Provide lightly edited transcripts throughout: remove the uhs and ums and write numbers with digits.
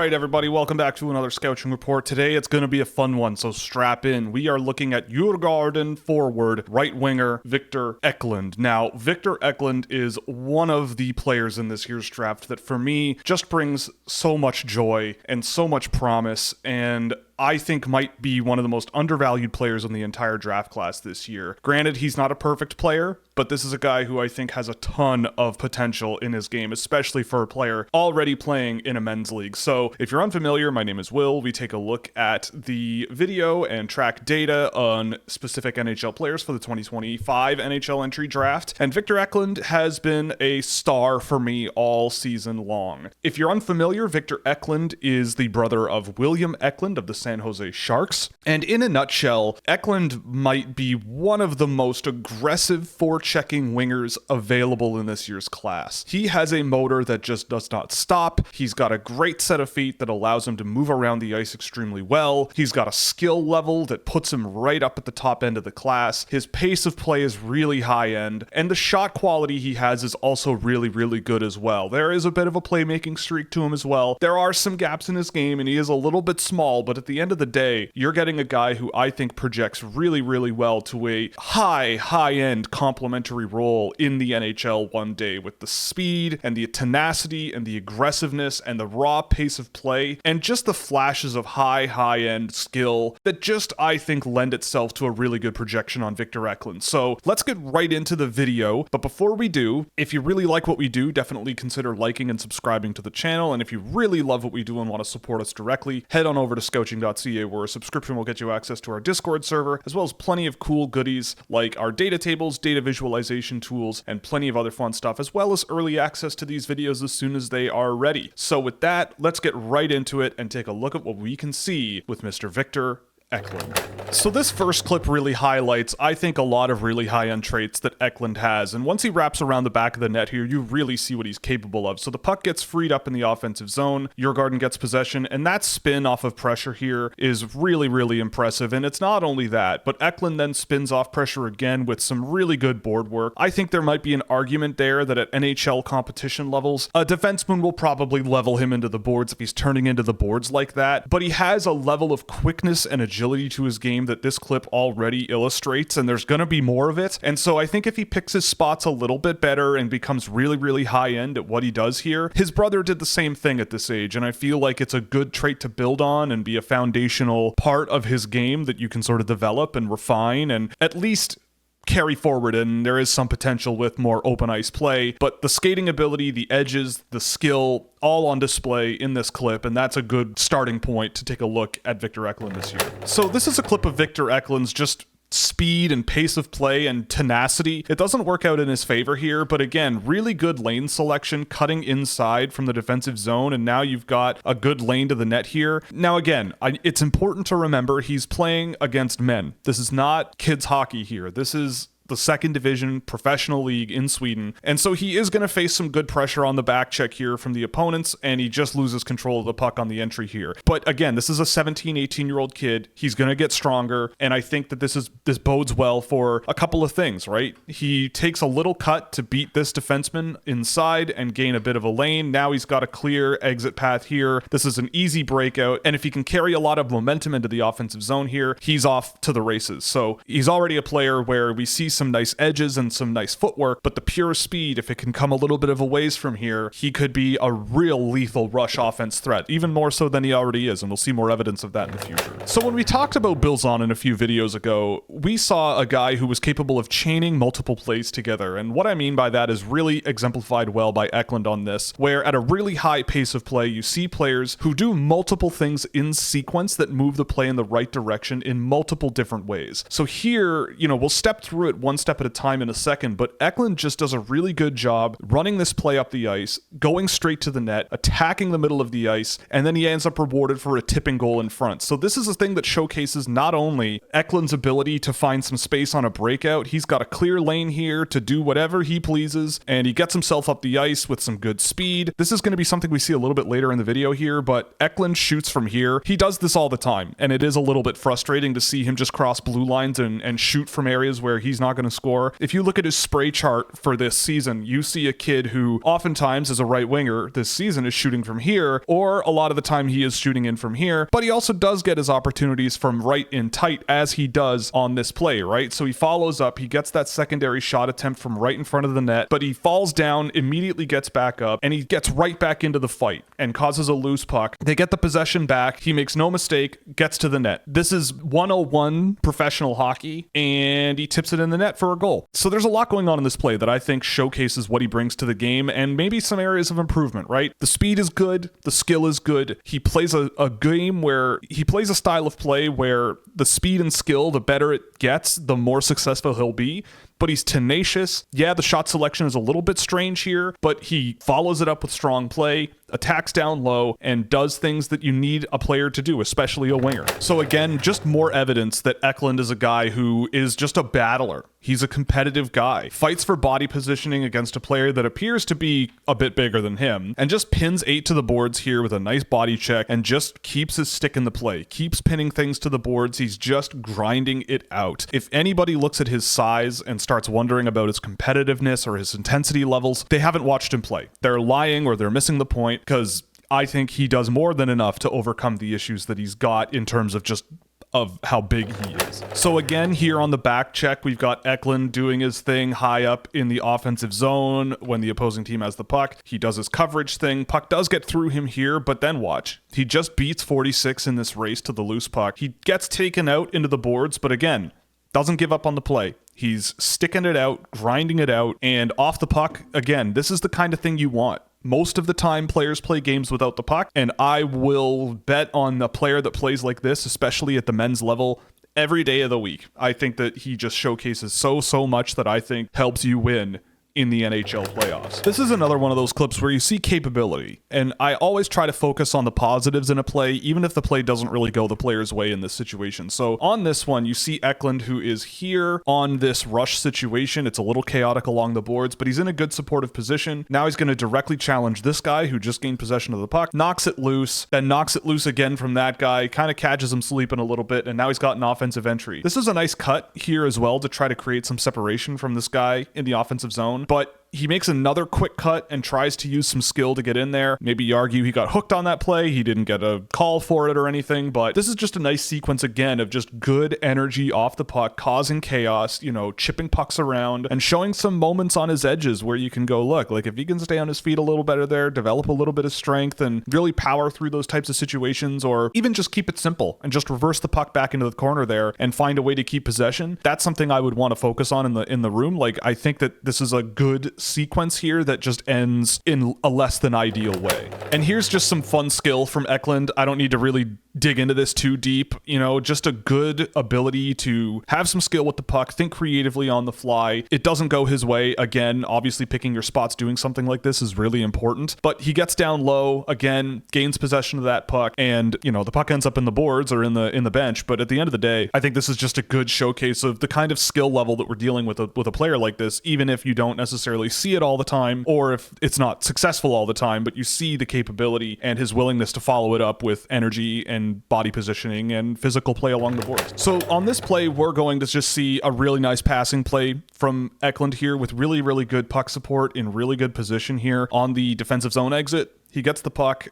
right, everybody, welcome back to another Scouching report. Today it's going to be a fun one, so strap in. We are looking at Djurgården forward, right winger, Victor Eklund. Now, Victor Eklund is one of the players in this year's draft that, for me, just brings so much joy and so much promise, and I think might be one of the most undervalued players in the entire draft class this year. Granted, he's not a perfect player, but this is a guy who I think has a ton of potential in his game, especially for a player already playing in a men's league. So if you're unfamiliar, my name is Will. We take a look at the video and track data on specific NHL players for the 2025 NHL entry draft. And Victor Eklund has been a star for me all season long. If you're unfamiliar, Victor Eklund is the brother of William Eklund of the San Jose Sharks. And in a nutshell, Eklund might be one of the most aggressive forechecking wingers available in this year's class. He has a motor that just does not stop. He's got a great set of feet that allows him to move around the ice extremely well. He's got a skill level that puts him right up at the top end of the class. His pace of play is really high end, and the shot quality he has is also really, really good as well. There is a bit of a playmaking streak to him as well. There are some gaps in his game, and he is a little bit small, but at the end of the day, you're getting a guy who I think projects really, really well to a high-end complementary role in the NHL one day, with the speed and the tenacity and the aggressiveness and the raw pace of play and just the flashes of high-end skill that just, I think, lend itself to a really good projection on Victor Eklund. So let's get right into the video. But before we do, if you really like what we do, definitely consider liking and subscribing to the channel. And if you really love what we do and want to support us directly, head on over to Scouching.ca, where a subscription will get you access to our Discord server, as well as plenty of cool goodies like our data tables, data visualization tools, and plenty of other fun stuff, as well as early access to these videos as soon as they are ready. So with that, let's get right into it and take a look at what we can see with Mr. Victor Eklund. So this first clip really highlights, I think, a lot of really high-end traits that Eklund has, and once he wraps around the back of the net here, you really see what he's capable of. So the puck gets freed up in the offensive zone, Djurgården gets possession, and that spin off of pressure here is really, really impressive. And it's not only that, but Eklund then spins off pressure again with some really good board work. I think there might be an argument there that at NHL competition levels, a defenseman will probably level him into the boards if he's turning into the boards like that, but he has a level of quickness and agility to his game that this clip already illustrates, and there's going to be more of it. And so I think if he picks his spots a little bit better and becomes really, really high end at what he does here, his brother did the same thing at this age, and I feel like it's a good trait to build on and be a foundational part of his game that you can sort of develop and refine and at least carry forward. And there is some potential with more open ice play, but the skating ability, the edges, the skill, all on display in this clip, and that's a good starting point to take a look at Victor Eklund this year. So this is a clip of Victor Eklund's just speed and pace of play and tenacity. It doesn't work out in his favor here, but again, really good lane selection, cutting inside from the defensive zone, and now you've got a good lane to the net here. Now again, it's important to remember he's playing against men. This is not kids hockey here. This is the second division professional league in Sweden. And so he is going to face some good pressure on the back check here from the opponents, and he just loses control of the puck on the entry here. But again, this is a 17, 18-year-old kid. He's going to get stronger, and I think that this bodes well for a couple of things, right? He takes a little cut to beat this defenseman inside and gain a bit of a lane. Now he's got a clear exit path here. This is an easy breakout, and if he can carry a lot of momentum into the offensive zone here, he's off to the races. So he's already a player where we see some nice edges and some nice footwork, but the pure speed, if it can come a little bit of a ways from here, he could be a real lethal rush offense threat, even more so than he already is, and we'll see more evidence of that in the future. So when we talked about Bilzon in a few videos ago, we saw a guy who was capable of chaining multiple plays together, and what I mean by that is really exemplified well by Eklund on this, where at a really high pace of play, you see players who do multiple things in sequence that move the play in the right direction in multiple different ways. So here, we'll step through it one step at a time in a second, but Eklund just does a really good job running this play up the ice, going straight to the net, attacking the middle of the ice, and then he ends up rewarded for a tipping goal in front. So this is a thing that showcases not only Eklund's ability to find some space on a breakout, he's got a clear lane here to do whatever he pleases, and he gets himself up the ice with some good speed. This is going to be something we see a little bit later in the video here, but Eklund shoots from here. He does this all the time, and it is a little bit frustrating to see him just cross blue lines and shoot from areas where he's not not going to score. If you look at his spray chart for this season, you see a kid who oftentimes as a right winger this season is shooting from here, or a lot of the time he is shooting in from here, but he also does get his opportunities from right in tight, as he does on this play, right? So he follows up, he gets that secondary shot attempt from right in front of the net, but he falls down, immediately gets back up, and he gets right back into the fight and causes a loose puck. They get the possession back, he makes no mistake, gets to the net. This is 101 professional hockey, and he tips it in the net for a goal. So there's a lot going on in this play that I think showcases what he brings to the game and maybe some areas of improvement, right? The speed is good, the skill is good. He plays a game where he plays a style of play where the speed and skill, the better it gets, the more successful he'll be. But he's tenacious. Yeah, the shot selection is a little bit strange here, but he follows it up with strong play, attacks down low, and does things that you need a player to do, especially a winger. So again, just more evidence that Eklund is a guy who is just a battler. He's a competitive guy, fights for body positioning against a player that appears to be a bit bigger than him, and just pins 8 to the boards here with a nice body check and just keeps his stick in the play, keeps pinning things to the boards. He's just grinding it out. If anybody looks at his size and starts wondering about his competitiveness or his intensity levels, they haven't watched him play. They're lying or they're missing the point, because I think he does more than enough to overcome the issues that he's got in terms of just of how big he is. So again, here on the back check, we've got Eklund doing his thing high up in the offensive zone when the opposing team has the puck. He does his coverage thing. Puck does get through him here, but then watch. He just beats 46 in this race to the loose puck. He gets taken out into the boards, but again, doesn't give up on the play. He's sticking it out, grinding it out, and off the puck, again, this is the kind of thing you want. Most of the time, players play games without the puck, and I will bet on a player that plays like this, especially at the men's level, every day of the week. I think that he just showcases so much that I think helps you win in the NHL playoffs. This is another one of those clips where you see capability, and I always try to focus on the positives in a play, even if the play doesn't really go the player's way in this situation. So on this one, you see Eklund, who is here on this rush situation. It's a little chaotic along the boards, but he's in a good supportive position. Now he's going to directly challenge this guy who just gained possession of the puck, knocks it loose, then knocks it loose again from that guy, kind of catches him sleeping a little bit, and now he's got an offensive entry. This is a nice cut here as well to try to create some separation from this guy in the offensive zone. But he makes another quick cut and tries to use some skill to get in there. Maybe you argue he got hooked on that play. He didn't get a call for it or anything, but this is just a nice sequence again of just good energy off the puck, causing chaos, chipping pucks around and showing some moments on his edges where you can go, look, like if he can stay on his feet a little better there, develop a little bit of strength and really power through those types of situations, or even just keep it simple and just reverse the puck back into the corner there and find a way to keep possession. That's something I would want to focus on in the room. Like, I think that this is a good sequence here that just ends in a less than ideal way. And here's just some fun skill from Eklund. I don't need to really dig into this too deep, just a good ability to have some skill with the puck, think creatively on the fly. It doesn't go his way. Again, obviously picking your spots doing something like this is really important, but he gets down low, again, gains possession of that puck, and the puck ends up in the boards or in the bench. But at the end of the day, I think this is just a good showcase of the kind of skill level that we're dealing with a player like this, even if you don't necessarily see it all the time, or if it's not successful all the time, but you see the capability and his willingness to follow it up with energy and body positioning and physical play along the boards. So on this play, we're going to just see a really nice passing play from Eklund here with really good puck support in really good position here on the defensive zone exit. He gets the puck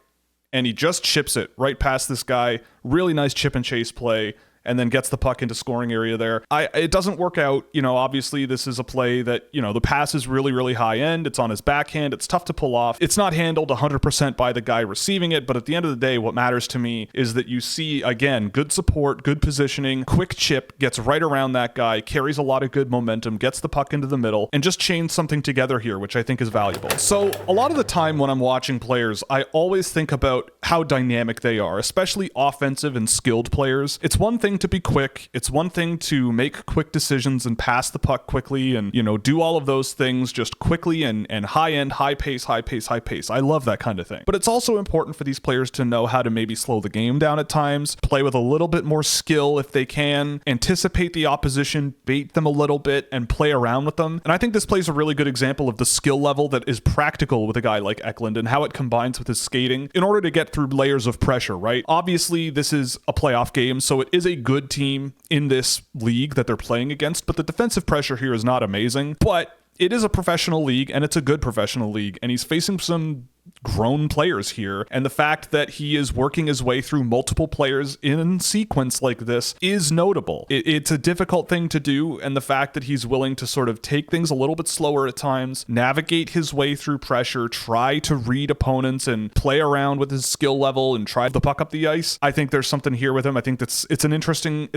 and he just chips it right past this guy. Really nice chip and chase play, and then gets the puck into scoring area there. It doesn't work out. Obviously this is a play that, the pass is really high end. It's on his backhand. It's tough to pull off. It's not handled 100% by the guy receiving it, but at the end of the day, what matters to me is that you see, again, good support, good positioning, quick chip, gets right around that guy, carries a lot of good momentum, gets the puck into the middle, and just chains something together here, which I think is valuable. So a lot of the time when I'm watching players, I always think about how dynamic they are, especially offensive and skilled players. It's one thing to be quick. It's one thing to make quick decisions and pass the puck quickly and, do all of those things just quickly and high end, high pace. I love that kind of thing. But it's also important for these players to know how to maybe slow the game down at times, play with a little bit more skill if they can, anticipate the opposition, bait them a little bit, and play around with them. And I think this plays a really good example of the skill level that is practical with a guy like Eklund and how it combines with his skating in order to get through layers of pressure, right? Obviously, this is a playoff game, so it is a good team in this league that they're playing against, but the defensive pressure here is not amazing. But it is a professional league, and it's a good professional league, and he's facing some grown players here, and the fact that he is working his way through multiple players in sequence like this is notable. It's a difficult thing to do, and the fact that he's willing to sort of take things a little bit slower at times, navigate his way through pressure, try to read opponents and play around with his skill level and try the puck up the ice. I think there's something here with him. I think it's an interesting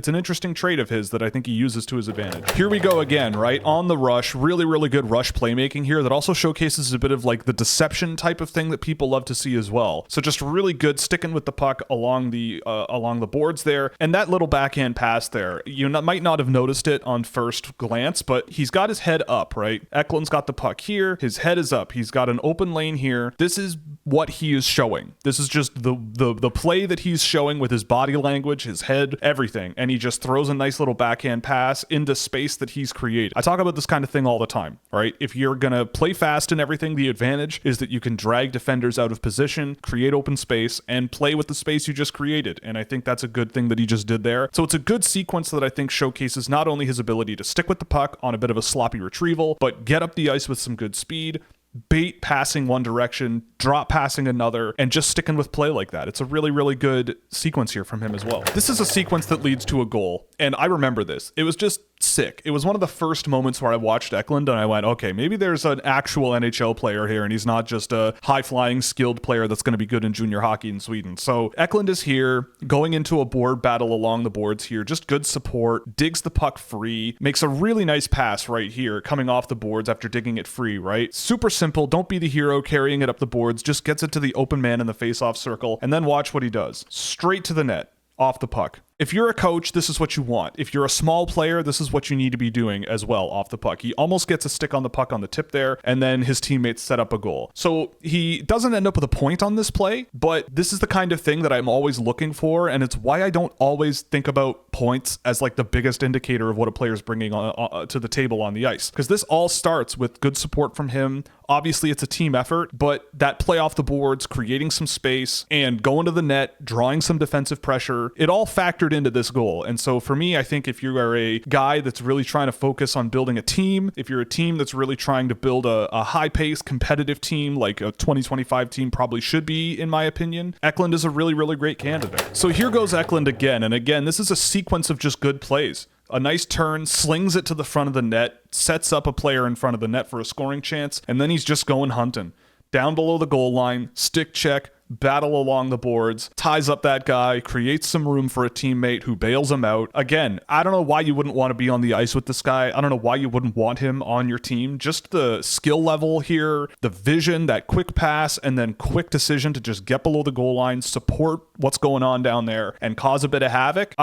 trait of his that I think he uses to his advantage. Here we go again, right? On the rush, really good rush playmaking here that also showcases a bit of like the deception type of thing that people love to see as well. So just really good sticking with the puck along the boards there, and that little backhand pass there, you might not have noticed it on first glance, but he's got his head up, right? Eklund's got the puck here, his head is up, he's got an open lane here. This is what he is showing. This is just the play that he's showing with his body language, his head, everything, and he just throws a nice little backhand pass into space that he's created. I talk about this kind of thing all the time, right? If you're gonna play fast and everything, the advantage is that you can drag defenders out of position, create open space, and play with the space you just created. And I think that's a good thing that he just did there. So it's a good sequence that I think showcases not only his ability to stick with the puck on a bit of a sloppy retrieval, but get up the ice with some good speed, bait passing one direction, drop passing another, and just sticking with play like that. It's a really good sequence here from him as well. This is a sequence that leads to a goal, and I remember this. It was just sick. It was one of the first moments where I watched Eklund and I went, okay, maybe there's an actual NHL player here and he's not just a high-flying skilled player that's going to be good in junior hockey in Sweden. So Eklund is here, going into a board battle along the boards here, just good support, digs the puck free, makes a really nice pass right here, coming off the boards after digging it free, right? Super simple, don't be the hero carrying it up the boards, just gets it to the open man in the face-off circle, and then watch what he does. Straight to the net, off the puck. If you're a coach, this is what you want. If you're a small player, this is what you need to be doing as well off the puck. He almost gets a stick on the puck on the tip there, and then his teammates set up a goal. So he doesn't end up with a point on this play, but this is the kind of thing that I'm always looking for, and it's why I don't always think about points as like the biggest indicator of what a player's bringing to the table on the ice. Because this all starts with good support from him. Obviously, it's a team effort, but that play off the boards, creating some space, and going to the net, drawing some defensive pressure, it all factors into this goal. And so for me, I think if you are a guy that's really trying to focus on building a team, if you're a team that's really trying to build a high-paced, competitive team like a 2025 team probably should be, in my opinion, Eklund is a really great candidate. So here goes Eklund again. And again, this is a sequence of just good plays. A nice turn, slings it to the front of the net, sets up a player in front of the net for a scoring chance, and then he's just going hunting. Down below the goal line, stick check, battle along the boards, ties up that guy, creates some room for a teammate who bails him out. Again, I don't know why you wouldn't want to be on the ice with this guy. I don't know why you wouldn't want him on your team. Just the skill level here, the vision, that quick pass, and then quick decision to just get below the goal line, support what's going on down there, and cause a bit of havoc.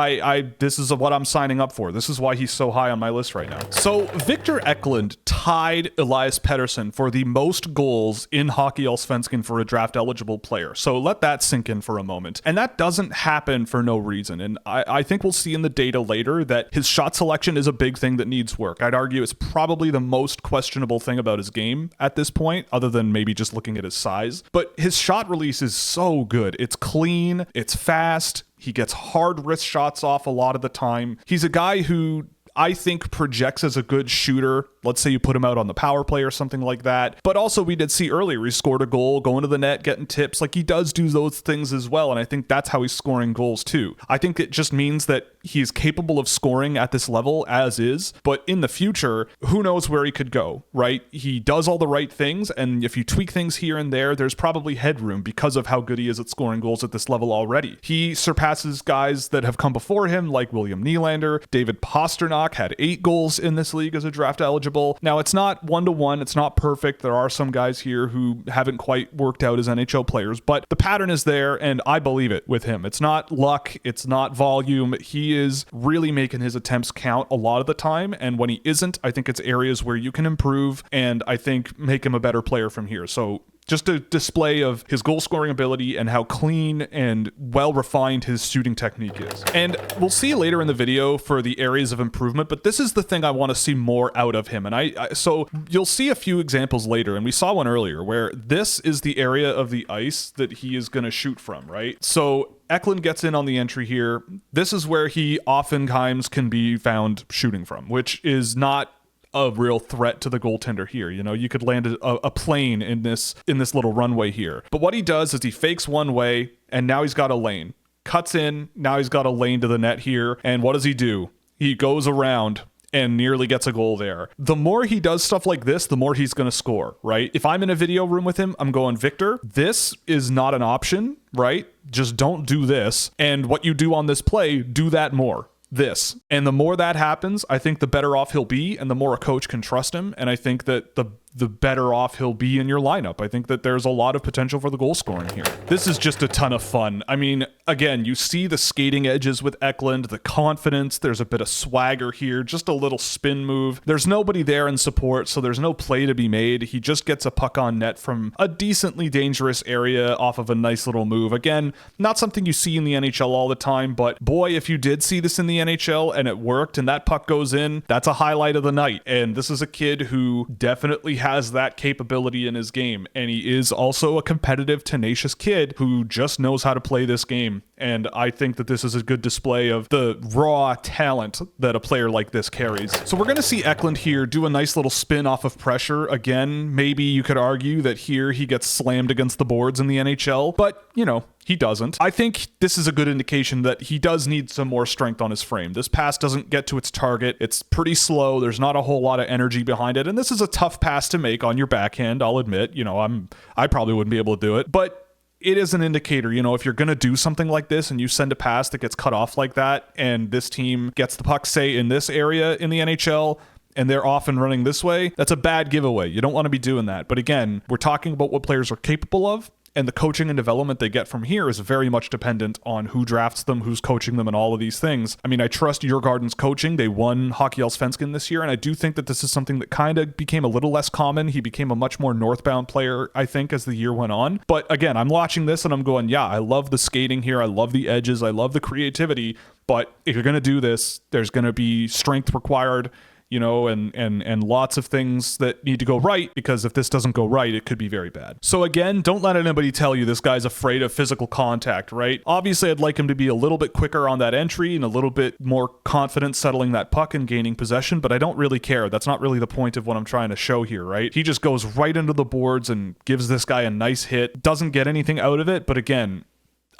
This is what I'm signing up for. This is why he's so high on my list right now. So Victor Eklund tied Elias Pettersson for the most goals in Hockey Allsvenskan for a draft eligible player. So let that sink in for a moment. And that doesn't happen for no reason. And I think we'll see in the data later that his shot selection is a big thing that needs work. I'd argue it's probably the most questionable thing about his game at this point, other than maybe just looking at his size. But his shot release is so good. It's clean, it's fast, he gets hard wrist shots off a lot of the time. He's a guy who I think projects as a good shooter. Let's say you put him out on the power play or something like that. But also we did see earlier, he scored a goal, going to the net, getting tips. Like he does do those things as well. And I think that's how he's scoring goals too. I think it just means that he's capable of scoring at this level as is. But in the future, who knows where he could go, right? He does all the right things. And if you tweak things here and there, there's probably headroom because of how good he is at scoring goals at this level already. He surpasses guys that have come before him like William Nylander, David Pastrnak, had 8 goals in this league as a draft eligible. Now, it's not 1-to-1. It's not perfect. There are some guys here who haven't quite worked out as NHL players, but the pattern is there, and I believe it with him. It's not luck. It's not volume. He is really making his attempts count a lot of the time, and when he isn't, I think it's areas where you can improve, and I think make him a better player from here. So just a display of his goal scoring ability and how clean and well refined his shooting technique is. And we'll see later in the video for the areas of improvement, but this is the thing I want to see more out of him. And so you'll see a few examples later, and we saw one earlier where this is the area of the ice that he is going to shoot from, right? So Eklund gets in on the entry here. This is where he oftentimes can be found shooting from, which is not a real threat to the goaltender here. You know, you could land a plane in this little runway here. But what he does is he fakes one way, and now he's got a lane. Cuts in, now he's got a lane to the net here. And what does he do? He goes around and nearly gets a goal there. The more he does stuff like this, the more he's going to score, right? If I'm in a video room with him, I'm going, Victor, this is not an option, right? Just don't do this. And what you do on this play, do that more. This. And the more that happens, I think the better off he'll be, and the more a coach can trust him. And I think that the better off he'll be in your lineup. I think that there's a lot of potential for the goal scoring here. This is just a ton of fun. I mean, again, you see the skating edges with Eklund, the confidence, there's a bit of swagger here, just a little spin move. There's nobody there in support, so there's no play to be made. He just gets a puck on net from a decently dangerous area off of a nice little move. Again, not something you see in the NHL all the time, but boy, if you did see this in the NHL and it worked and that puck goes in, that's a highlight of the night. And this is a kid who definitely has that capability in his game, and he is also a competitive, tenacious kid who just knows how to play this game. And I think that this is a good display of the raw talent that a player like this carries. So we're going to see Eklund here do a nice little spin off of pressure. Again, maybe you could argue that here he gets slammed against the boards in the NHL, but you know, he doesn't. I think this is a good indication that he does need some more strength on his frame. This pass doesn't get to its target. It's pretty slow. There's not a whole lot of energy behind it. And this is a tough pass to make on your backhand, I'll admit. You know, I probably wouldn't be able to do it. But it is an indicator, you know, if you're going to do something like this and you send a pass that gets cut off like that, and this team gets the puck, say, in this area in the NHL, and they're often running this way, that's a bad giveaway. You don't want to be doing that. But again, we're talking about what players are capable of. And the coaching and development they get from here is very much dependent on who drafts them, who's coaching them, and all of these things. I mean, I trust Djurgården's coaching. They won Hockey Allsvenskan this year, and I do think that this is something that kind of became a little less common. He became a much more northbound player, I think, as the year went on. But again, I'm watching this and I'm going, yeah, I love the skating here. I love the edges. I love the creativity. But if you're going to do this, there's going to be strength required, you know, and lots of things that need to go right, because if this doesn't go right, it could be very bad. So again, don't let anybody tell you this guy's afraid of physical contact, right? Obviously, I'd like him to be a little bit quicker on that entry and a little bit more confident settling that puck and gaining possession, but I don't really care. That's not really the point of what I'm trying to show here, right? He just goes right into the boards and gives this guy a nice hit. Doesn't get anything out of it, but again,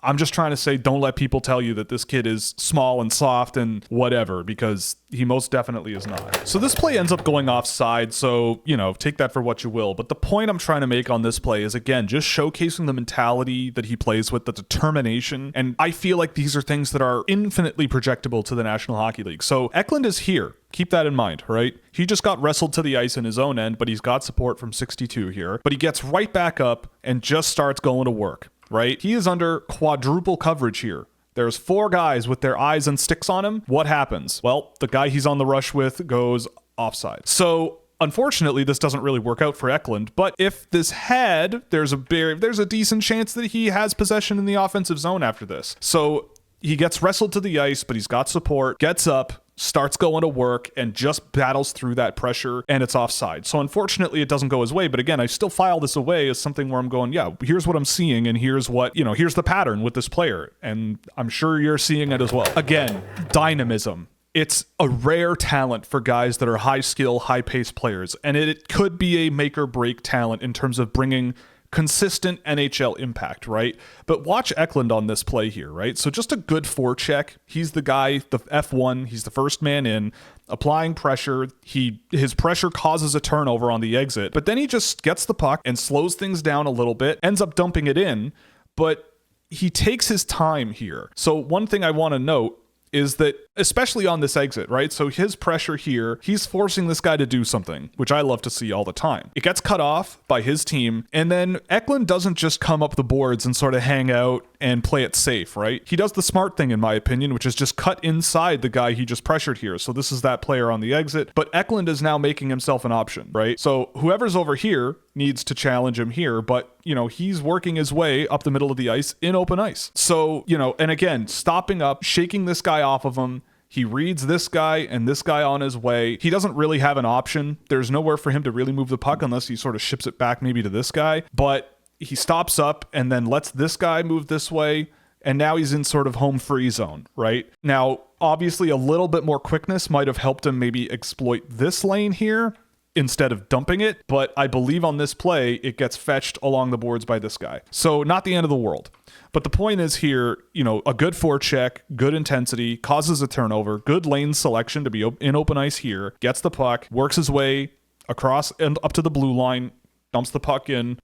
I'm just trying to say, don't let people tell you that this kid is small and soft and whatever, because he most definitely is not. So this play ends up going offside, so, you know, take that for what you will. But the point I'm trying to make on this play is, again, just showcasing the mentality that he plays with, the determination. And I feel like these are things that are infinitely projectable to the National Hockey League. So Eklund is here. Keep that in mind, right? He just got wrestled to the ice in his own end, but he's got support from 62 here. But he gets right back up and just starts going to work. Right? He is under quadruple coverage here. There's 4 guys with their eyes and sticks on him. What happens? Well, the guy he's on the rush with goes offside. So unfortunately, this doesn't really work out for Eklund, but if this had, there's a decent chance that he has possession in the offensive zone after this. So he gets wrestled to the ice, but he's got support, gets up, starts going to work, and just battles through that pressure, and it's offside. So unfortunately, it doesn't go his way. But again, I still file this away as something where I'm going, yeah, here's what I'm seeing, and here's what, you know, here's the pattern with this player. And I'm sure you're seeing it as well. Again, dynamism. It's a rare talent for guys that are high skill, high pace players. And it could be a make or break talent in terms of bringing consistent NHL impact, right? But watch Eklund on this play here, right? So just a good forecheck. He's the guy, the F1, he's the first man in, applying pressure. His pressure causes a turnover on the exit, but then he just gets the puck and slows things down a little bit, ends up dumping it in, but he takes his time here. So one thing I want to note is that, especially on this exit, right? So his pressure here, he's forcing this guy to do something, which I love to see all the time. It gets cut off by his team, and then Eklund doesn't just come up the boards and sort of hang out and play it safe, right? He does the smart thing, in my opinion, which is just cut inside the guy he just pressured here. So this is that player on the exit, but Eklund is now making himself an option, right? So whoever's over here needs to challenge him here, but, you know, he's working his way up the middle of the ice in open ice. So, you know, and again, stopping up, shaking this guy off of him. He reads this guy and this guy on his way. He doesn't really have an option. There's nowhere for him to really move the puck unless he sort of ships it back maybe to this guy. But he stops up and then lets this guy move this way. and now he's in sort of home free zone, right? Now, obviously a little bit more quickness might have helped him maybe exploit this lane here instead of dumping it, but I believe on this play, it gets fetched along the boards by this guy. So not the end of the world. But the point is here, a good forecheck, good intensity, causes a turnover, good lane selection to be in open ice here, gets the puck, works his way across and up to the blue line, dumps the puck in,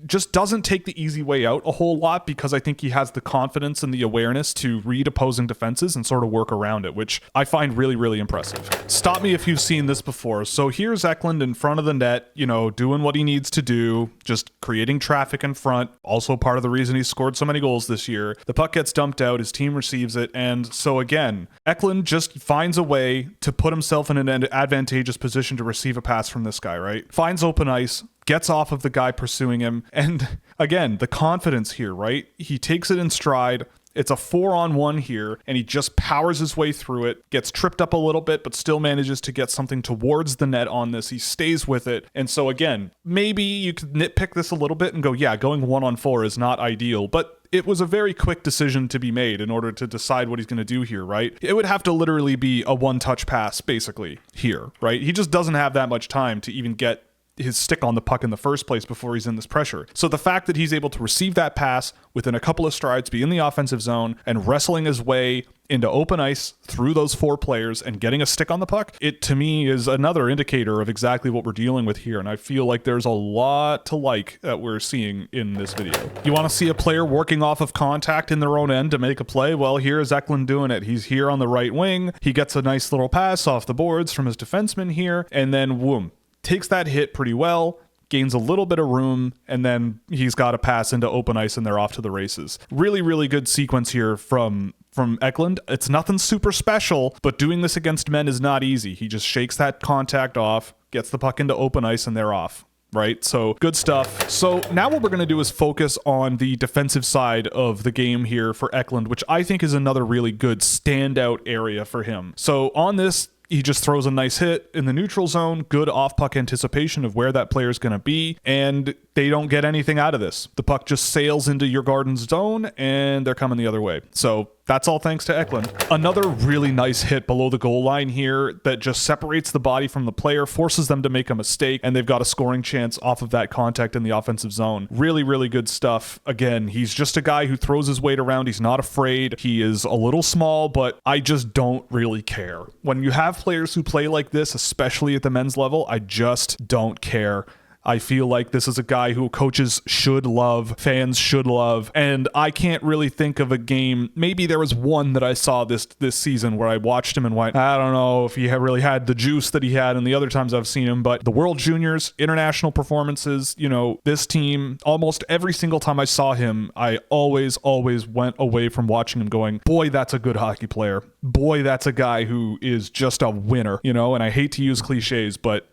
just doesn't take the easy way out a whole lot, because I think he has the confidence and the awareness to read opposing defenses and sort of work around it, which I find really, really impressive. Stop me if you've seen this before. So here's Eklund in front of the net, doing what he needs to do, just creating traffic in front. Also part of the reason he scored so many goals this year. The puck gets dumped out, his team receives it, and so again, Eklund just finds a way to put himself in an advantageous position to receive a pass from this guy, right? Finds open ice, gets off of the guy pursuing him. And again, the confidence here, right? He takes it in stride. It's a 4-on-1 here, and he just powers his way through it, gets tripped up a little bit, but still manages to get something towards the net on this. He stays with it. And so again, maybe you could nitpick this a little bit and go, yeah, going 1-on-4 is not ideal, but it was a very quick decision to be made in order to decide what he's going to do here, right? It would have to literally be a one-touch pass, basically, here, right? He just doesn't have that much time to even get his stick on the puck in the first place before he's in this pressure. So the fact that he's able to receive that pass within a couple of strides, be in the offensive zone, and wrestling his way into open ice through those 4 players and getting a stick on the puck, it to me is another indicator of exactly what we're dealing with here. And I feel like there's a lot to like that we're seeing in this video. You want to see a player working off of contact in their own end to make a play? Well, here's Eklund doing it. He's here on the right wing. He gets a nice little pass off the boards from his defenseman here, and then whoom, takes that hit pretty well, gains a little bit of room, and then he's got a pass into open ice and they're off to the races. Really, really good sequence here from Eklund. It's nothing super special, but doing this against men is not easy. He just shakes that contact off, gets the puck into open ice, and they're off. Right? So good stuff. So now what we're going to do is focus on the defensive side of the game here for Eklund, which I think is another really good standout area for him. So on this, he just throws a nice hit in the neutral zone, good off-puck anticipation of where that player is going to be, and they don't get anything out of this. The puck just sails into your garden's zone, and they're coming the other way. So that's all thanks to Eklund. Another really nice hit below the goal line here that just separates the body from the player, forces them to make a mistake, and they've got a scoring chance off of that contact in the offensive zone. Really, really good stuff. Again, he's just a guy who throws his weight around. He's not afraid. He is a little small, but I just don't really care. When you have players who play like this, especially at the men's level, I just don't care. I feel like this is a guy who coaches should love, fans should love, and I can't really think of a game. Maybe there was one that I saw this season where I watched him and went, I don't know if he really had the juice that he had in the other times I've seen him, but the World Juniors, international performances, this team, almost every single time I saw him, I always went away from watching him going, boy, that's a good hockey player. Boy, that's a guy who is just a winner, and I hate to use cliches, but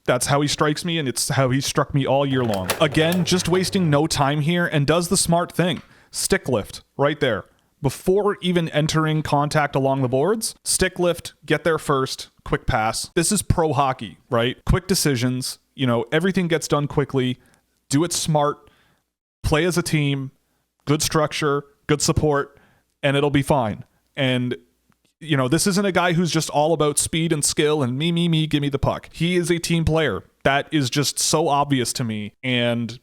that's how he strikes me, and it's how he struck me all year long. Again, just wasting no time here, and does the smart thing. Stick lift right there. Before even entering contact along the boards, stick lift, get there first, quick pass. This is pro hockey, right? Quick decisions, everything gets done quickly, do it smart, play as a team, good structure, good support, and it'll be fine. And this isn't a guy who's just all about speed and skill and me, give me the puck. He is a team player. That is just so obvious to me. And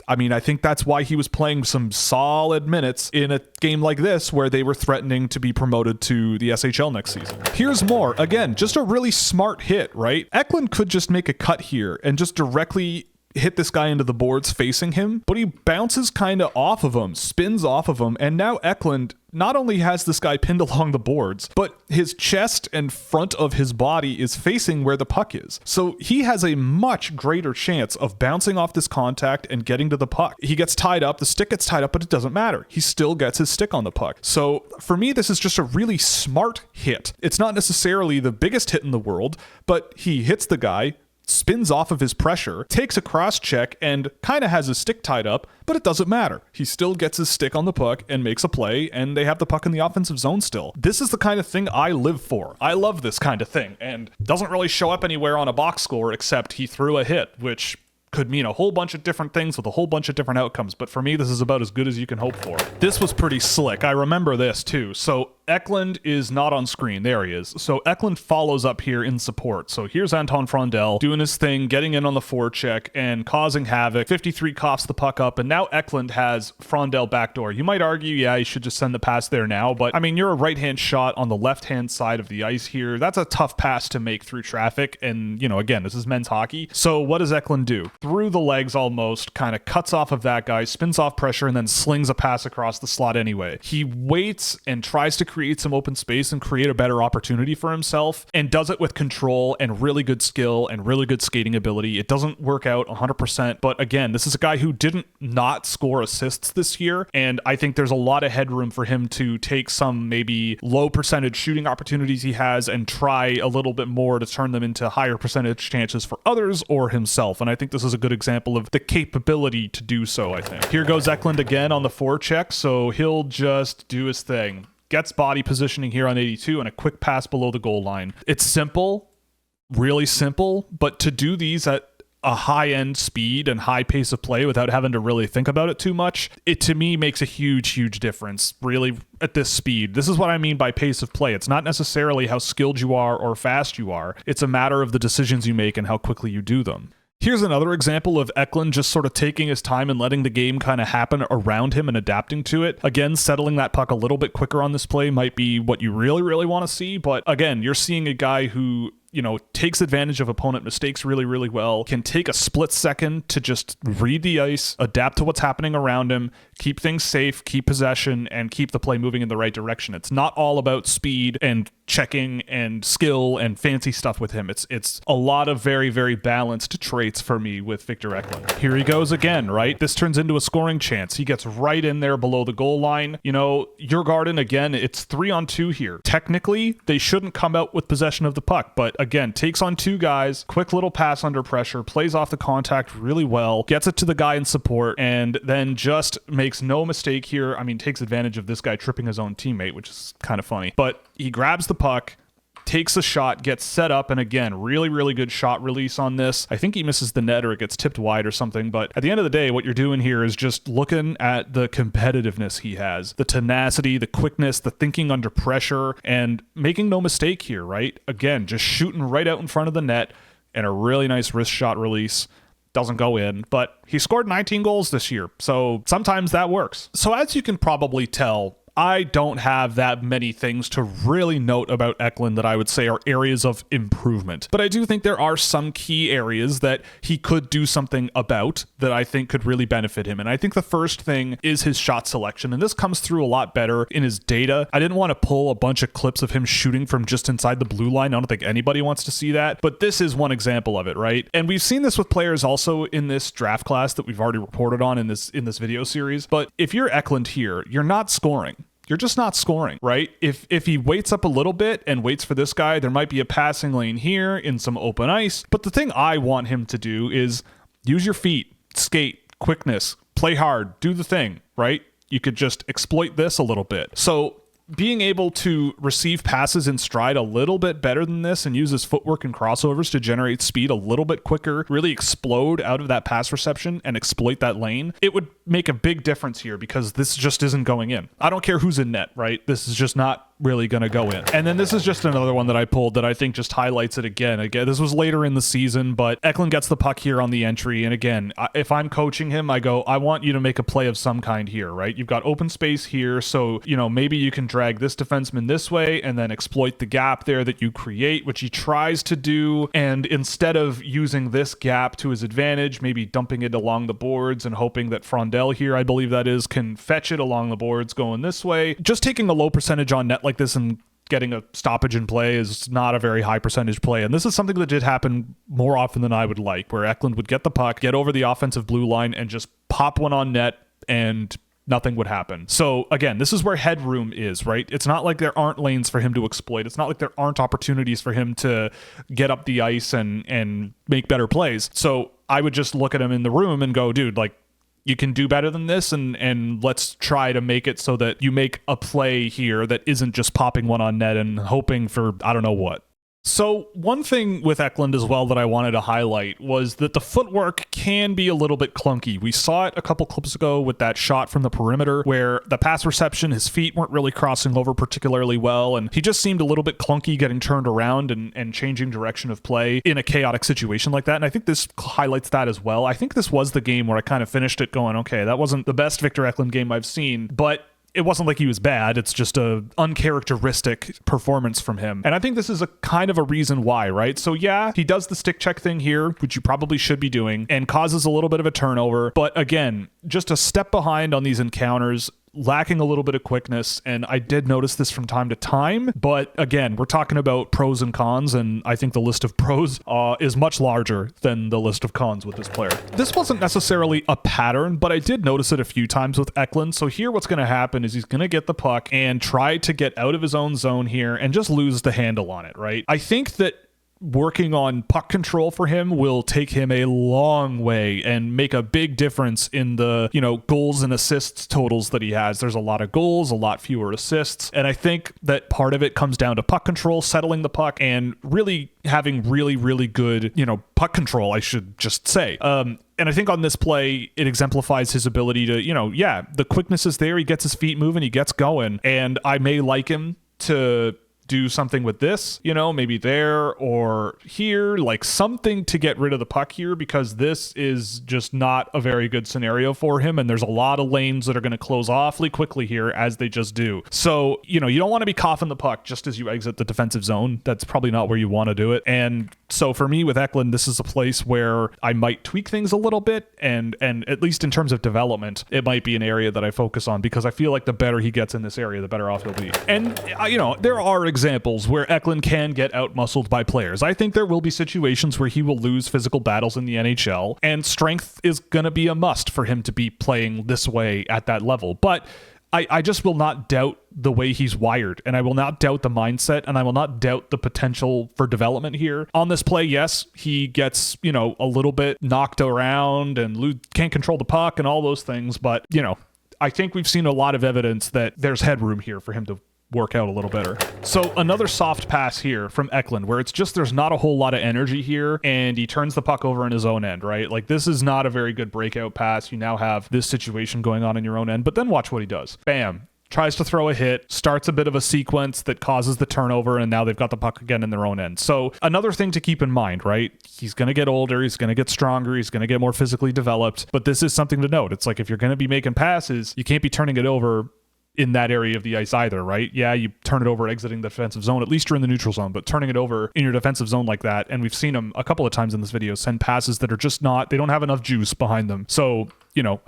I think that's why he was playing some solid minutes in a game like this where they were threatening to be promoted to the SHL next season. Here's more. Again, just a really smart hit, right? Eklund could just make a cut here and just directly hit this guy into the boards facing him, but he bounces kind of off of him, spins off of him, and now Eklund not only has this guy pinned along the boards, but his chest and front of his body is facing where the puck is. So he has a much greater chance of bouncing off this contact and getting to the puck. He gets tied up, the stick gets tied up, but it doesn't matter. He still gets his stick on the puck. So for me, this is just a really smart hit. It's not necessarily the biggest hit in the world, but he hits the guy, spins off of his pressure, takes a cross check, and kind of has his stick tied up, but it doesn't matter. He still gets his stick on the puck and makes a play, and they have the puck in the offensive zone still. This is the kind of thing I live for. I love this kind of thing, and doesn't really show up anywhere on a box score except he threw a hit, which could mean a whole bunch of different things with a whole bunch of different outcomes. But for me, this is about as good as you can hope for. This was pretty slick. I remember this too. So Eklund is not on screen. There he is. So Eklund follows up here in support. So here's Anton Frondel doing his thing, getting in on the forecheck and causing havoc. 53 coughs the puck up, and now Eklund has Frondel backdoor. You might argue, yeah, he should just send the pass there now, but I mean, you're a right-hand shot on the left-hand side of the ice here. That's a tough pass to make through traffic, and, you know, again, this is men's hockey. So what does Eklund do? Through the legs almost, kind of cuts off of that guy, spins off pressure, and then slings a pass across the slot anyway. He waits and tries to create some open space and create a better opportunity for himself, and does it with control and really good skill and really good skating ability. It doesn't work out 100%, but again, this is a guy who didn't not score assists this year, and I think there's a lot of headroom for him to take some maybe low percentage shooting opportunities he has and try a little bit more to turn them into higher percentage chances for others or himself, and I think this is a good example of the capability to do so, I think. Here goes Eklund again on the forecheck, so he'll just do his thing. Gets body positioning here on 82 and a quick pass below the goal line. It's simple, really simple, but to do these at a high-end speed and high pace of play without having to really think about it too much, it to me makes a huge difference, really, at this speed. This is what I mean by pace of play. It's not necessarily how skilled you are or fast you are. It's a matter of the decisions you make and how quickly you do them. Here's another example of Eklund just sort of taking his time and letting the game kind of happen around him and adapting to it. Again, settling that puck a little bit quicker on this play might be what you really want to see, but again, you're seeing a guy who, you know, takes advantage of opponent mistakes really well, can take a split second to just read the ice, adapt to what's happening around him, keep things safe, keep possession, and keep the play moving in the right direction. It's not all about speed and checking and skill and fancy stuff with him. It's a lot of very balanced traits for me with Victor Eklund. Here he goes again, right? This turns into a scoring chance. He gets right in there below the goal line. You know, Djurgården, again, it's 3-on-2 here. Technically, they shouldn't come out with possession of the puck, but again, takes on two guys, quick little pass under pressure, plays off the contact really well, gets it to the guy in support, and then just makes no mistake here. I mean, takes advantage of this guy tripping his own teammate, which is kind of funny. But he grabs the puck, takes a shot, gets set up, and again, really good shot release on this. I think he misses the net or it gets tipped wide or something, but at the end of the day, what you're doing here is just looking at the competitiveness he has, the tenacity, the quickness, the thinking under pressure, and making no mistake here, right? Again, just shooting right out in front of the net and a really nice wrist shot release. Doesn't go in, but he scored 19 goals this year, so sometimes that works. So as you can probably tell, I don't have that many things to really note about Eklund that I would say are areas of improvement. But I do think there are some key areas that he could do something about that I think could really benefit him. And I think the first thing is his shot selection. And this comes through a lot better in his data. I didn't want to pull a bunch of clips of him shooting from just inside the blue line. I don't think anybody wants to see that. But this is one example of it, right? And we've seen this with players also in this draft class that we've already reported on in this video series. But if you're Eklund here, you're not scoring. You're just not scoring, right? If he waits up a little bit and waits for this guy, there might be a passing lane here in some open ice. But the thing I want him to do is use your feet, skate, quickness, play hard, do the thing, right? You could just exploit this a little bit. So being able to receive passes in stride a little bit better than this and use his footwork and crossovers to generate speed a little bit quicker, really explode out of that pass reception and exploit that lane, it would make a big difference here because this just isn't going in. I don't care who's in net, right? This is just not really going to go in. And then this is just another one that I pulled that I think just highlights it again. Again, this was later in the season, but Eklund gets the puck here on the entry. And again, if I'm coaching him, I go, I want you to make a play of some kind here, right? You've got open space here. So, you know, maybe you can drag this defenseman this way and then exploit the gap there that you create, which he tries to do. And instead of using this gap to his advantage, maybe dumping it along the boards and hoping that Frondel here, I believe that is, can fetch it along the boards going this way. Just taking a low percentage on net like this and getting a stoppage in play is not a very high percentage play. And this is something that did happen more often than I would like, where Eklund would get the puck, get over the offensive blue line, and just pop one on net, and nothing would happen. So again, this is where headroom is, right? It's not like there aren't lanes for him to exploit. It's not like there aren't opportunities for him to get up the ice and make better plays. So I would just look at him in the room and go, dude, like, you can do better than this, and let's try to make it so that you make a play here that isn't just popping one on net and hoping for I don't know what. So one thing with Eklund as well that I wanted to highlight was that the footwork can be a little bit clunky. We saw it a couple clips ago with that shot from the perimeter where the pass reception, his feet weren't really crossing over particularly well, and he just seemed a little bit clunky getting turned around and changing direction of play in a chaotic situation like that. And I think this highlights that as well. I think this was the game where I kind of finished it going, okay, that wasn't the best Victor Eklund game I've seen, but it wasn't like he was bad. It's just a uncharacteristic performance from him. And I think this is a kind of a reason why, right? So yeah, he does the stick check thing here, which you probably should be doing, and causes a little bit of a turnover. But again, just a step behind on these encounters, lacking a little bit of quickness, and I did notice this from time to time, but again, we're talking about pros and cons, and I think the list of pros is much larger than the list of cons with this player. This wasn't necessarily a pattern, but I did notice it a few times with Eklund. So here what's going to happen is he's going to get the puck and try to get out of his own zone here and just lose the handle on it, right? I think that working on puck control for him will take him a long way and make a big difference in the, goals and assists totals that he has. There's a lot of goals, a lot fewer assists. And I think that part of it comes down to puck control, settling the puck, and really having really, really good, puck control, I should just say. And I think on this play, it exemplifies his ability to, the quickness is there. He gets his feet moving, he gets going. And I may like him to do something with this, maybe there or here, like something to get rid of the puck here, because this is just not a very good scenario for him. And there's a lot of lanes that are going to close awfully quickly here, as they just do. So, you don't want to be coughing the puck just as you exit the defensive zone. That's probably not where you want to do it. And so for me with Eklund, this is a place where I might tweak things a little bit. And at least in terms of development, it might be an area that I focus on, because I feel like the better he gets in this area, the better off he'll be. And, there are examples where Eklund can get out-muscled by players. I think there will be situations where he will lose physical battles in the NHL, and strength is going to be a must for him to be playing this way at that level. But I just will not doubt the way he's wired, and I will not doubt the mindset, and I will not doubt the potential for development here. On this play, yes, he gets, a little bit knocked around and can't control the puck and all those things, but, I think we've seen a lot of evidence that there's headroom here for him to work out a little better. So another soft pass here from Eklund, where it's just there's not a whole lot of energy here, and he turns the puck over in his own end, right? Like, this is not a very good breakout pass. You now have this situation going on in your own end, but then watch what he does. Bam. Tries to throw a hit, starts a bit of a sequence that causes the turnover, and now they've got the puck again in their own end. So another thing to keep in mind, right? He's going to get older, he's going to get stronger, he's going to get more physically developed, but this is something to note. It's like, if you're going to be making passes, you can't be turning it over in that area of the ice either, right? Yeah, you turn it over exiting the defensive zone, at least you're in the neutral zone, but turning it over in your defensive zone like that, and we've seen him a couple of times in this video send passes that are just they don't have enough juice behind them. So,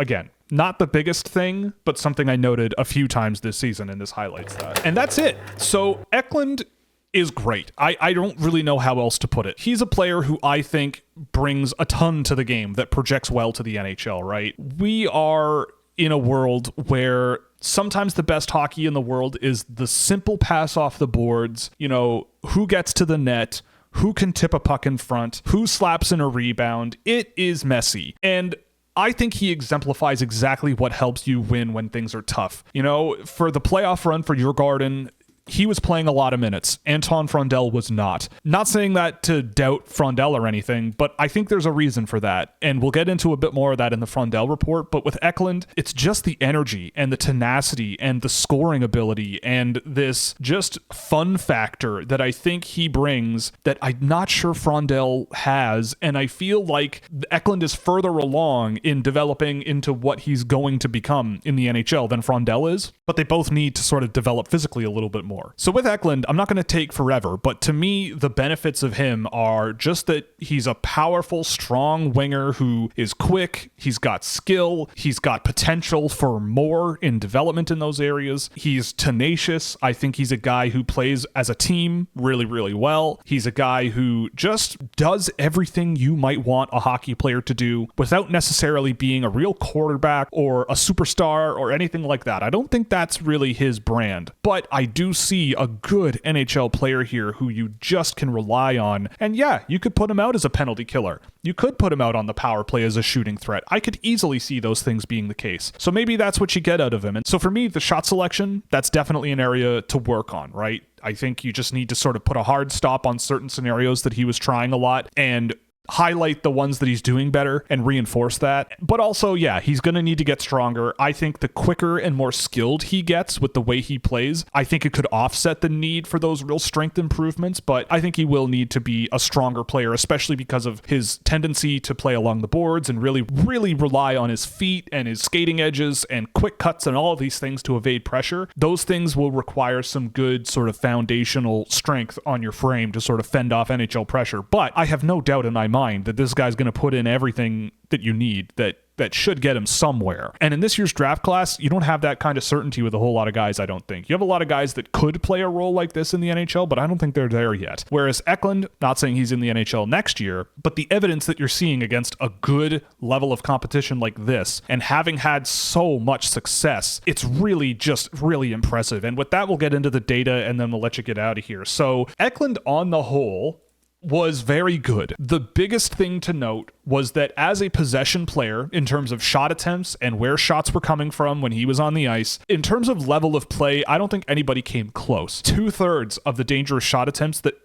again, not the biggest thing, but something I noted a few times this season, and this highlights that. And that's it. So Eklund is great. I don't really know how else to put it. He's a player who I think brings a ton to the game that projects well to the NHL, right? We are in a world where sometimes the best hockey in the world is the simple pass off the boards, who gets to the net, who can tip a puck in front, who slaps in a rebound. It is messy. And I think he exemplifies exactly what helps you win when things are tough. For the playoff run for Djurgården, he was playing a lot of minutes. Anton Frondell was not. Not saying that to doubt Frondell or anything, but I think there's a reason for that. And we'll get into a bit more of that in the Frondell report. But with Eklund, it's just the energy and the tenacity and the scoring ability and this just fun factor that I think he brings that I'm not sure Frondell has. And I feel like Eklund is further along in developing into what he's going to become in the NHL than Frondell is. But they both need to sort of develop physically a little bit more. So with Eklund, I'm not going to take forever, but to me, the benefits of him are just that he's a powerful, strong winger who is quick, he's got skill, he's got potential for more in development in those areas. He's tenacious. I think he's a guy who plays as a team really, really well. He's a guy who just does everything you might want a hockey player to do without necessarily being a real quarterback or a superstar or anything like that. I don't think that's really his brand, but I do see a good NHL player here who you just can rely on. And yeah, you could put him out as a penalty killer. You could put him out on the power play as a shooting threat. I could easily see those things being the case. So maybe that's what you get out of him. And so for me, the shot selection, that's definitely an area to work on, right? I think you just need to sort of put a hard stop on certain scenarios that he was trying a lot and highlight the ones that he's doing better and reinforce that. But also, yeah, he's going to need to get stronger. I think the quicker and more skilled he gets with the way he plays, I think it could offset the need for those real strength improvements. But I think he will need to be a stronger player, especially because of his tendency to play along the boards and really rely on his feet and his skating edges and quick cuts and all of these things to evade pressure. Those things will require some good sort of foundational strength on your frame to sort of fend off NHL pressure. But I have no doubt in my mind that this guy's going to put in everything that you need that should get him somewhere. And in this year's draft class, you don't have that kind of certainty with a whole lot of guys, I don't think. You have a lot of guys that could play a role like this in the NHL, but I don't think they're there yet. Whereas Eklund, not saying he's in the NHL next year, but the evidence that you're seeing against a good level of competition like this, and having had so much success, it's really just really impressive. And with that, we'll get into the data and then we'll let you get out of here. So Eklund on the whole was very good. The biggest thing to note was that as a possession player, in terms of shot attempts and where shots were coming from when he was on the ice, in terms of level of play, I don't think anybody came close. 2/3 of the dangerous shot attempts that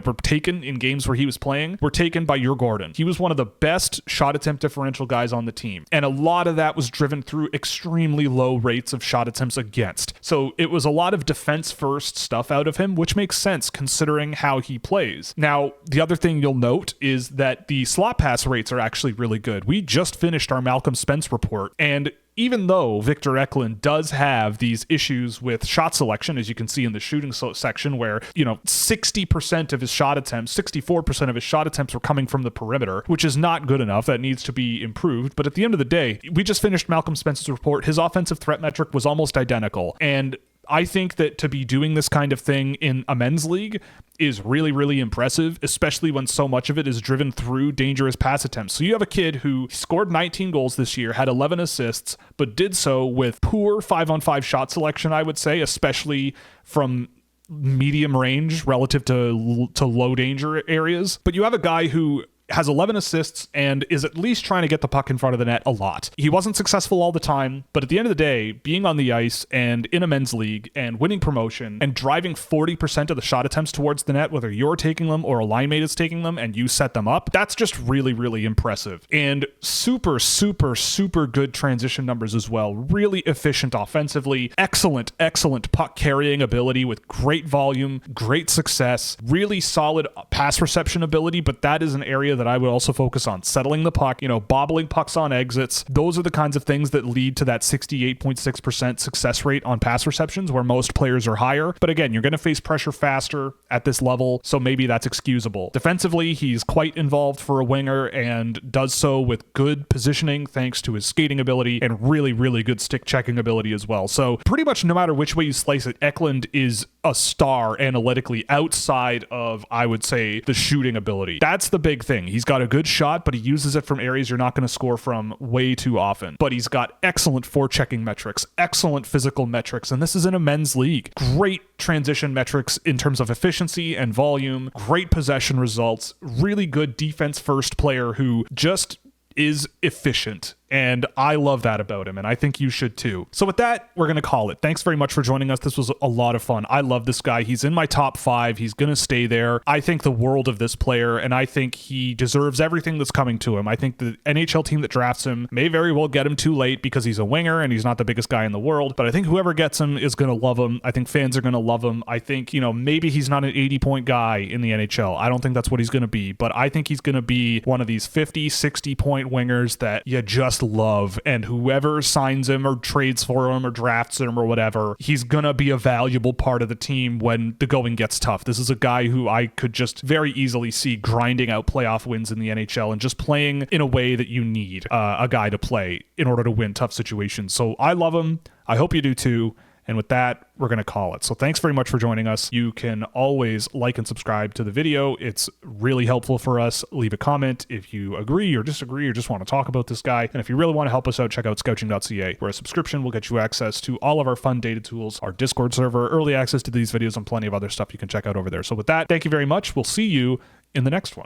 were taken in games where he was playing were taken by Gordon. He was one of the best shot attempt differential guys on the team. And a lot of that was driven through extremely low rates of shot attempts against. So it was a lot of defense first stuff out of him, which makes sense considering how he plays. Now, the other thing you'll note is that the slot pass rates are actually really good. We just finished our Malcolm Spence report, and even though Victor Eklund does have these issues with shot selection, as you can see in the shooting section where, 60% of his shot attempts, 64% of his shot attempts were coming from the perimeter, which is not good enough. That needs to be improved. But at the end of the day, we just finished Malcolm Spence's report. His offensive threat metric was almost identical. And I think that to be doing this kind of thing in a men's league is really, really impressive, especially when so much of it is driven through dangerous pass attempts. So you have a kid who scored 19 goals this year, had 11 assists, but did so with poor 5-on-5 shot selection, I would say, especially from medium range relative to low danger areas. But you have a guy who has 11 assists and is at least trying to get the puck in front of the net a lot. He wasn't successful all the time, but at the end of the day, being on the ice and in a men's league and winning promotion and driving 40% of the shot attempts towards the net, whether you're taking them or a line mate is taking them and you set them up, that's just really, really impressive. And super, super, super good transition numbers as well. Really efficient offensively, excellent puck carrying ability with great volume, great success, really solid pass reception ability, but that is an area that I would also focus on. Settling the puck, bobbling pucks on exits. Those are the kinds of things that lead to that 68.6% success rate on pass receptions where most players are higher. But again, you're going to face pressure faster at this level, so maybe that's excusable. Defensively, he's quite involved for a winger and does so with good positioning thanks to his skating ability and really, really good stick checking ability as well. So pretty much no matter which way you slice it, Eklund is a star analytically outside of, I would say, the shooting ability. That's the big thing. He's got a good shot, but he uses it from areas you're not going to score from way too often. But he's got excellent forechecking metrics, excellent physical metrics, and this is in a men's league. Great transition metrics in terms of efficiency and volume, great possession results, really good defense first player who just is efficient. And I love that about him, and I think you should too. So with that, we're going to call it. Thanks very much for joining us. This was a lot of fun. I love this guy. He's in my top 5. He's going to stay there. I think the world of this player, and I think he deserves everything that's coming to him. I think the NHL team that drafts him may very well get him too late because he's a winger and he's not the biggest guy in the world. But I think whoever gets him is going to love him. I think fans are going to love him. I think, maybe he's not an 80-point guy in the NHL. I don't think that's what he's going to be. But I think he's going to be one of these 50, 60-point wingers that you just love, and whoever signs him or trades for him or drafts him or whatever, he's gonna be a valuable part of the team when the going gets tough. This is a guy who I could just very easily see grinding out playoff wins in the NHL and just playing in a way that you need a guy to play in order to win tough situations. So I love him. I hope you do too. And with that, we're going to call it. So thanks very much for joining us. You can always like and subscribe to the video. It's really helpful for us. Leave a comment if you agree or disagree or just want to talk about this guy. And if you really want to help us out, check out Scouching.ca, where a subscription will get you access to all of our fun data tools, our Discord server, early access to these videos, and plenty of other stuff you can check out over there. So with that, thank you very much. We'll see you in the next one.